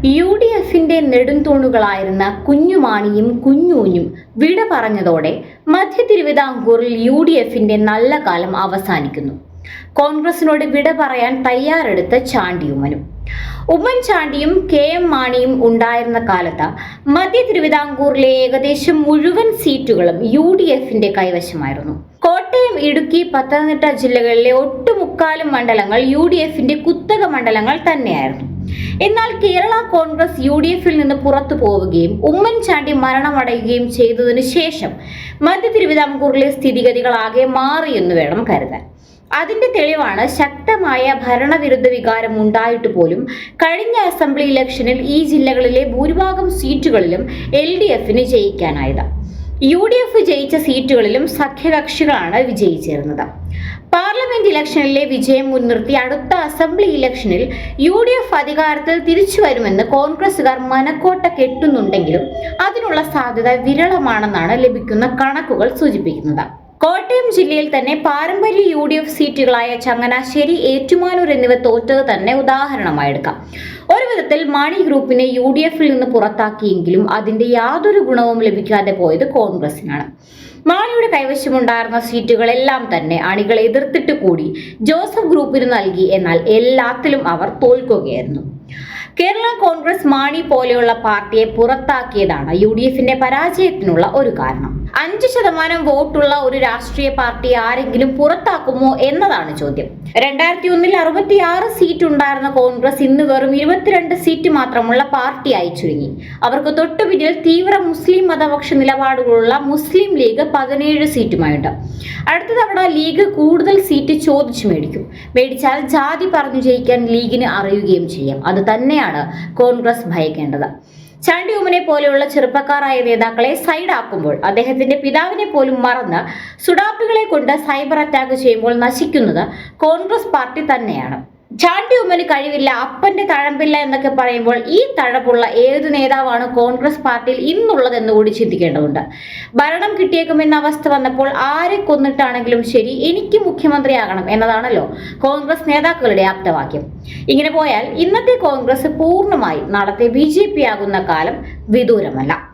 UDFിന്റെ നെടുംതൂണുകളായിരുന്ന കുഞ്ഞുമാണിയും കുഞ്ഞൂഞ്ഞും വിട പറഞ്ഞതോടെ മധ്യ തിരുവിതാംകൂറിൽ UDFിന്റെ നല്ല കാലം അവസാനിക്കുന്നു. കോൺഗ്രസിനോട് വിട പറയാൻ തയ്യാറെടുത്ത ചാണ്ടിയുമ്മനും. ഉമ്മൻചാണ്ടിയും KM മാണിയും ഉണ്ടായിരുന്ന കാലത്ത് മധ്യ തിരുവിതാംകൂറിലെ ഏകദേശം മുഴുവൻ സീറ്റുകളും UDFിന്റെ കൈവശമായിരുന്നു. കോട്ടയം, ഇടുക്കി, പത്തനംതിട്ട ജില്ലകളിലെ ഒട്ടുമുക്കാലും മണ്ഡലങ്ങൾ UDFിന്റെ കുത്തക മണ്ഡലങ്ങൾ തന്നെയായിരുന്നു. എന്നാൽ കേരള കോൺഗ്രസ് UDFിൽ നിന്ന് പുറത്തു പോവുകയും ഉമ്മൻചാണ്ടി മരണമടയുകയും ചെയ്തതിനു ശേഷം മധ്യ തിരുവിതാംകൂറിലെ സ്ഥിതിഗതികൾ ആകെ മാറിയെന്ന് വേണം കരുതാൻ. അതിന്റെ തെളിവാണ് ശക്തമായ ഭരണവിരുദ്ധ വികാരം ഉണ്ടായിട്ട് പോലും കഴിഞ്ഞ അസംബ്ലി ഇലക്ഷനിൽ ഈ ജില്ലകളിലെ ഭൂരിഭാഗം സീറ്റുകളിലും LDFിന് ജയിക്കാനായത്. UDF ജയിച്ച സീറ്റുകളിലും സഖ്യകക്ഷികളാണ് വിജയിച്ചിരുന്നത്. പാർലമെന്റ് ഇലക്ഷനിലെ വിജയം മുൻനിർത്തി അടുത്ത അസംബ്ലി ഇലക്ഷനിൽ UDF അധികാരത്തിൽ തിരിച്ചു വരുമെന്ന് കോൺഗ്രസുകാർ മനക്കോട്ട കെട്ടുന്നുണ്ടെങ്കിലും അതിനുള്ള സാധ്യത വിരളമാണെന്നാണ് ലഭിക്കുന്ന കണക്കുകൾ സൂചിപ്പിക്കുന്നത്. കോട്ടയം ജില്ലയിൽ തന്നെ പാരമ്പര്യ UDF സീറ്റുകളായ ചങ്ങനാശ്ശേരി, ഏറ്റുമാനൂർ എന്നിവ തോറ്റത് തന്നെ ഉദാഹരണമായെടുക്കാം. ഒരു വിധത്തിൽ മാണി ഗ്രൂപ്പിനെ UDFിൽ നിന്ന് പുറത്താക്കിയെങ്കിലും അതിന്റെ യാതൊരു ഗുണവും ലഭിക്കാതെ പോയത് കോൺഗ്രസിനാണ്. മാണിയുടെ കൈവശമുണ്ടായിരുന്ന സീറ്റുകളെല്ലാം തന്നെ അണികൾ എതിർത്തിട്ട് കൂടി ജോസഫ് ഗ്രൂപ്പിന് നൽകി. എന്നാൽ എല്ലാത്തിലും അവർ തോൽക്കുകയായിരുന്നു. കേരള കോൺഗ്രസ് മാണി പോലെയുള്ള പാർട്ടിയെ പുറത്താക്കിയതാണ് UDFിന്റെ പരാജയത്തിനുള്ള ഒരു കാരണം. 5% വോട്ടുള്ള ഒരു രാഷ്ട്രീയ പാർട്ടി ആരെങ്കിലും പുറത്താക്കുമോ എന്നതാണ് ചോദ്യം. 2001 66 സീറ്റ് ഉണ്ടായിരുന്ന കോൺഗ്രസ് ഇന്ന് വെറും 22 സീറ്റ് മാത്രമുള്ള പാർട്ടിയായി ചുരുങ്ങി. അവർക്ക് തൊട്ടുപിന്നിൽ തീവ്ര മുസ്ലിം മതപക്ഷ നിലപാടുകളുള്ള മുസ്ലിം ലീഗ് 17 സീറ്റുമായുണ്ട്. അടുത്ത തവണ ലീഗ് കൂടുതൽ സീറ്റ് ചോദിച്ചു മേടിച്ചാൽ ജാതി പറഞ്ഞു ജയിക്കാൻ ലീഗിന് അറിയുകയും ചെയ്യാം. അത് തന്നെയാണ് കോൺഗ്രസ് ഭയക്കേണ്ടത്. ചാണ്ടിയുമ്മനെ പോലെയുള്ള ചെറുപ്പക്കാരായ നേതാക്കളെ സൈഡാക്കുമ്പോൾ അദ്ദേഹത്തിന്റെ പിതാവിനെ പോലും മറന്ന് സുഡാപ്പികളെ കൊണ്ട് സൈബർ അറ്റാക്ക് ചെയ്യുമ്പോൾ നശിക്കുന്നത് കോൺഗ്രസ് പാർട്ടി തന്നെയാണ്. ചാണ്ടിയുമ്മന് കഴിവില്ല, അപ്പന്റെ തഴമ്പില്ല എന്നൊക്കെ പറയുമ്പോൾ ഈ തഴപ്പുള്ള ഏത് നേതാവാണ് കോൺഗ്രസ് പാർട്ടിയിൽ ഇന്നുള്ളതെന്ന് കൂടി ചിന്തിക്കേണ്ടതുണ്ട്. ഭരണം കിട്ടിയേക്കുമെന്ന അവസ്ഥ വന്നപ്പോൾ ആരെ കൊന്നിട്ടാണെങ്കിലും ശരി എനിക്ക് മുഖ്യമന്ത്രിയാകണം എന്നതാണല്ലോ കോൺഗ്രസ് നേതാക്കളുടെ ആപ്തവാക്യം. ഇങ്ങനെ പോയാൽ ഇന്നത്തെ കോൺഗ്രസ് പൂർണ്ണമായി നാളത്തെ BJP ആകുന്ന കാലം വിദൂരമല്ല.